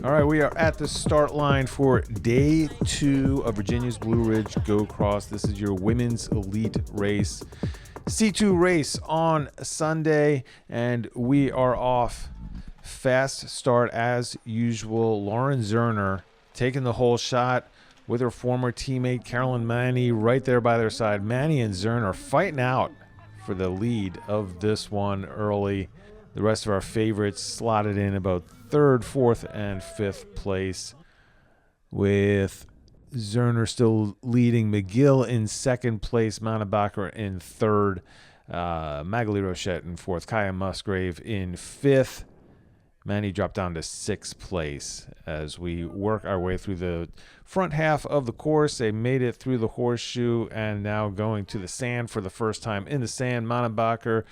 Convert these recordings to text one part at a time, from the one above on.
All right, we are at the start line for day 2 of Virginia's Blue Ridge Go Cross. This is your women's elite race. C2 race on Sunday, and we are off. Fast start as usual. Lauren Zerner taking the whole shot with her former teammate Carolyn Manny right there by their side. Manny and Zerner fighting out for the lead of this one early. The rest of our favorites slotted in about 3rd, 4th, and 5th place, with Zerner still leading, McGill in 2nd place, Manabacher in 3rd, Magali Rochette in 4th, Kaya Musgrave in 5th. Manny dropped down to 6th place as we work our way through the front half of the course. They made it through the horseshoe and now going to the sand for the first time in the sand. Manabacher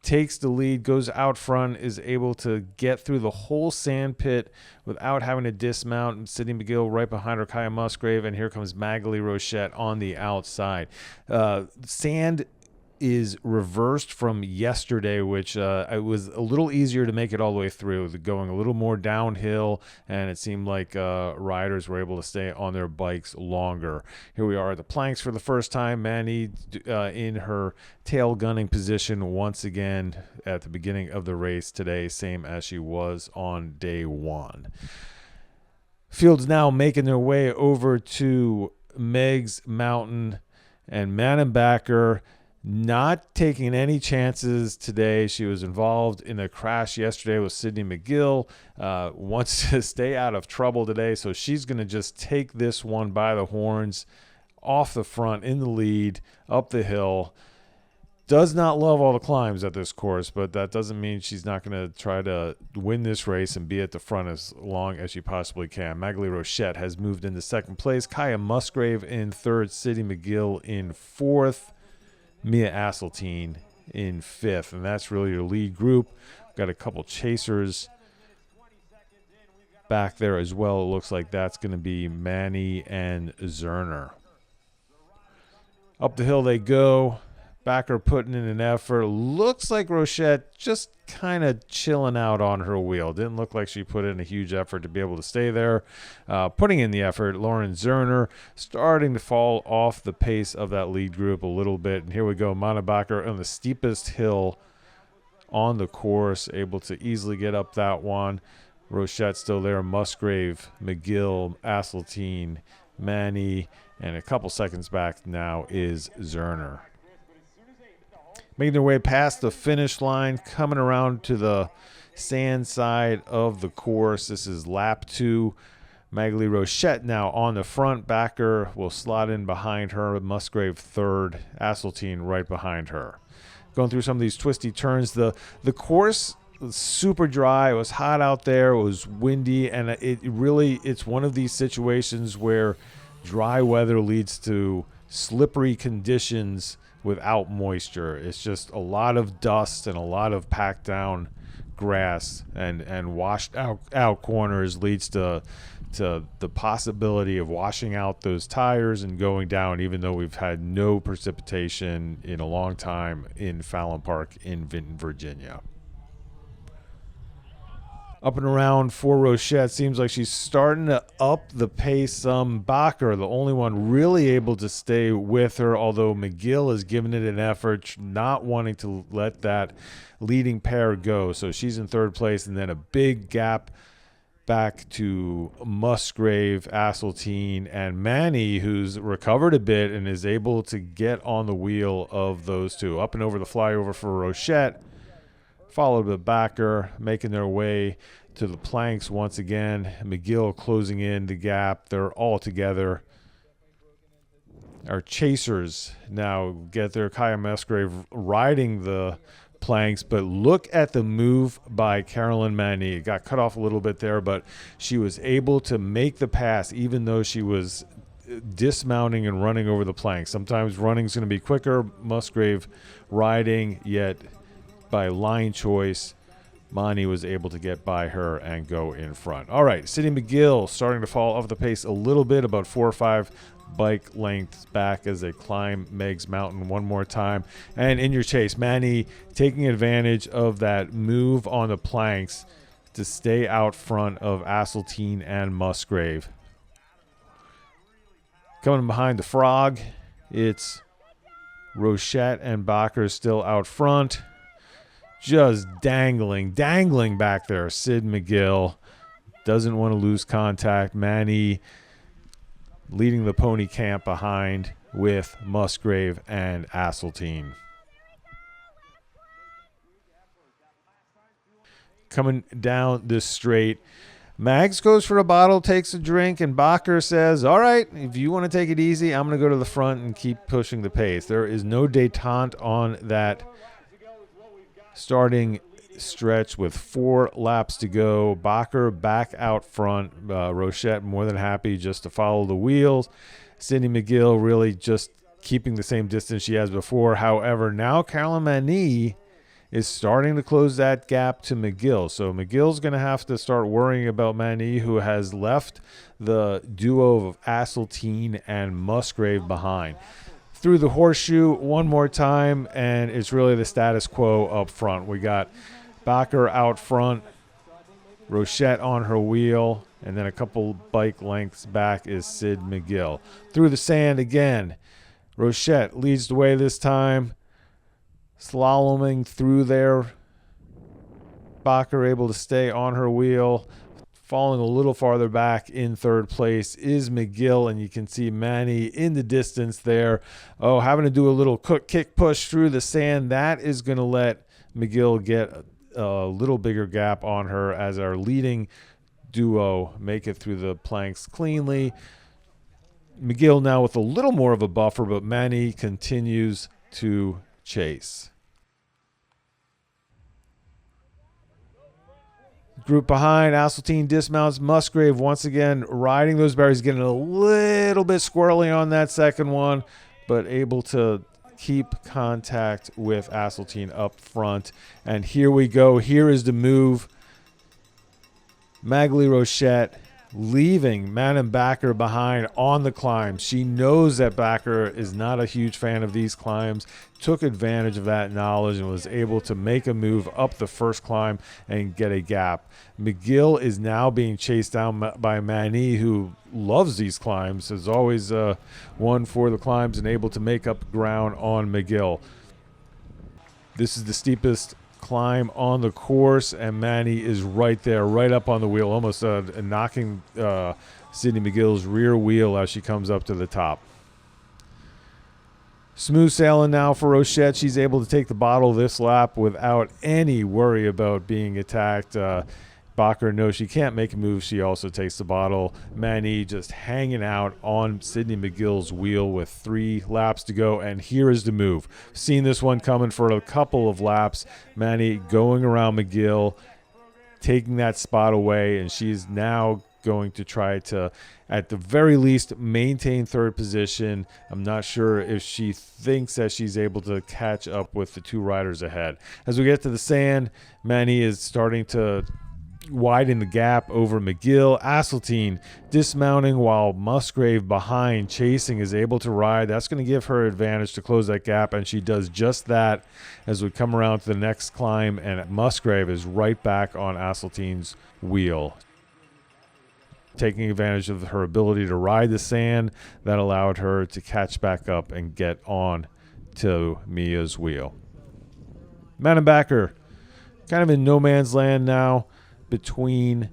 takes the lead, goes out front, is able to get through the whole sand pit without having to dismount. And Sydney McGill right behind her, Kaya Musgrave, and here comes Magali Rochette on the outside. Sand is reversed from yesterday, which it was a little easier to make it all the way through, going a little more downhill, and it seemed like riders were able to stay on their bikes longer. Here we are at the planks for the first time. Manny in her tail gunning position once again at the beginning of the race today, same as she was on day 1. Fields now making their way over to Meigs Mountain, and Mannenbacher not taking any chances today. She was involved in a crash yesterday with Sydney McGill, wants to stay out of trouble today, so she's going to just take this one by the horns, off the front, in the lead, up the hill. Does not love all the climbs at this course, but that doesn't mean she's not going to try to win this race and be at the front as long as she possibly can. Magali Rochette has moved into 2nd place, Kaya Musgrave in 3rd, Sydney McGill in 4th, Mia Asseltine in 5th, and that's really your lead group. Got a couple chasers back there as well. It looks like that's going to be Manny and Zerner. Up the hill they go. Backer putting in an effort. Looks like Rochette just kind of chilling out on her wheel. Didn't look like she put in a huge effort to be able to stay there. Putting in the effort, Lauren Zerner starting to fall off the pace of that lead group a little bit. And here we go, Mannenbacher on the steepest hill on the course, able to easily get up that one. Rochette still there, Musgrave, McGill, Asseltine, Manny, and a couple seconds back now is Zerner. Making their way past the finish line, coming around to the sand side of the course. This is lap 2. Magali Rochette now on the front. Backer will slot in behind her. Musgrave 3rd. Asseltine right behind her. Going through some of these twisty turns. The course was super dry. It was hot out there. It was windy, and it's one of these situations where dry weather leads to slippery conditions without moisture. It's just a lot of dust and a lot of packed down grass, and washed out corners leads to the possibility of washing out those tires and going down, even though we've had no precipitation in a long time in Fallon Park in Vinton, Virginia. Up and around for Rochette. Seems like she's starting to up the pace some. Bacher, the only one really able to stay with her, although McGill has given it an effort, not wanting to let that leading pair go. So she's in 3rd place, and then a big gap back to Musgrave, Asseltine, and Manny, who's recovered a bit and is able to get on the wheel of those two. Up and over the flyover for Rochette, followed by Backer, making their way to the planks once again. McGill closing in the gap. They're all together. Our chasers now get there. Kaya Musgrave riding the planks, but look at the move by Carolyn Manny. It got cut off a little bit there, but she was able to make the pass even though she was dismounting and running over the planks. Sometimes running's going to be quicker. Musgrave riding, yet by line choice, Mani was able to get by her and go in front. All right, Sydney McGill starting to fall off the pace a little bit, about 4 or 5 bike lengths back as they climb Meigs Mountain one more time. And in your chase, Manny taking advantage of that move on the planks to stay out front of Asseltine and Musgrave. Coming behind the Frog, it's Rochette and Bacher still out front. Just dangling back there. Sid McGill doesn't want to lose contact. Manny leading the pony camp behind with Musgrave and Asseltine. Coming down this straight, Mags goes for a bottle, takes a drink, and Bacher says, all right, if you want to take it easy, I'm going to go to the front and keep pushing the pace. There is no detente on that starting stretch with 4 laps to go. Bacher back out front. Rochette more than happy just to follow the wheels. Sydney McGill really just keeping the same distance she has before. However, now Caroline Mani is starting to close that gap to McGill. So McGill's going to have to start worrying about Mani, who has left the duo of Asseltine and Musgrave behind. Through the horseshoe one more time, and it's really the status quo up front. We got Bacher out front, Rochette on her wheel, and then a couple bike lengths back is Sid McGill. Through the sand again, Rochette leads the way this time, slaloming through there. Bacher able to stay on her wheel. Falling a little farther back in third place is McGill, and you can see Manny in the distance there. Oh, having to do a little kick push through the sand. That is going to let McGill get a little bigger gap on her as our leading duo make it through the planks cleanly. McGill now with a little more of a buffer, but Manny continues to chase. Group behind, Asseltine dismounts. Musgrave once again riding those barriers, getting a little bit squirrely on that second one, but able to keep contact with Asseltine up front. And here we go. Here is the move. Maghalie Rochette leaving Madame Bacher behind on the climb. She knows that Bacher is not a huge fan of these climbs, took advantage of that knowledge and was able to make a move up the first climb and get a gap. McGill is now being chased down by Mani, who loves these climbs, is always one for the climbs and able to make up ground on McGill. This is the steepest climb on the course, and Manny is right there, right up on the wheel, almost knocking Sydney McGill's rear wheel as she comes up to the top. Smooth sailing now for Rochette. She's able to take the bottle this lap without any worry about being attacked. Bacher knows she can't make a move. She also takes the bottle. Manny just hanging out on Sydney McGill's wheel with 3 laps to go. And here is the move. Seen this one coming for a couple of laps. Manny going around McGill, taking that spot away. And she's now going to try to, at the very least, maintain third position. I'm not sure if she thinks that she's able to catch up with the 2 riders ahead. As we get to the sand, Manny is starting to widen the gap over McGill. Asseltine dismounting while Musgrave behind chasing is able to ride. That's going to give her advantage to close that gap, and she does just that as we come around to the next climb, and Musgrave is right back on Asseltine's wheel, taking advantage of her ability to ride the sand. That allowed her to catch back up and get on to Mia's wheel. Madame Bacher kind of in no man's land now between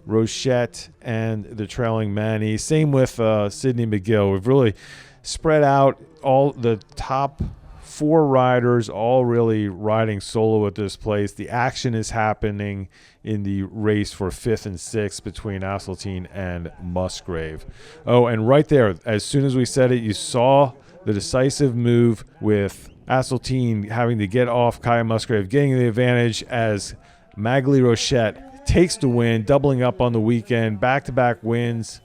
Rochette and the trailing Manny. Same with Sydney McGill. We've really spread out all the top 4 riders, all really riding solo at this place. The action is happening in the race for 5th and 6th between Asseltine and Musgrave. Oh, and right there, as soon as we said it, you saw the decisive move with Asseltine having to get off Kaya Musgrave, getting the advantage as Maghalie Rochette takes the win, doubling up on the weekend, back-to-back wins.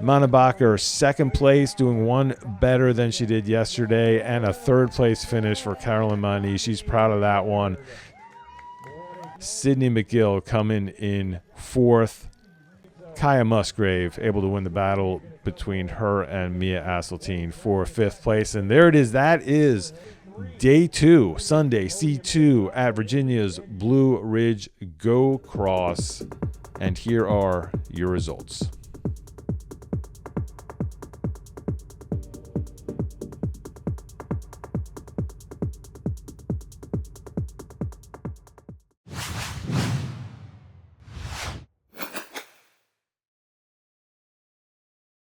Madame Bacher, 2nd place, doing one better than she did yesterday, and a 3rd place finish for Caroline Mani. She's proud of that one. Sydney McGill coming in 4th. Kaya Musgrave able to win the battle between her and Mia Asseltine for 5th place. And there it is. That is Day 2, Sunday, C2 at Virginia's Blue Ridge Go Cross. And here are your results.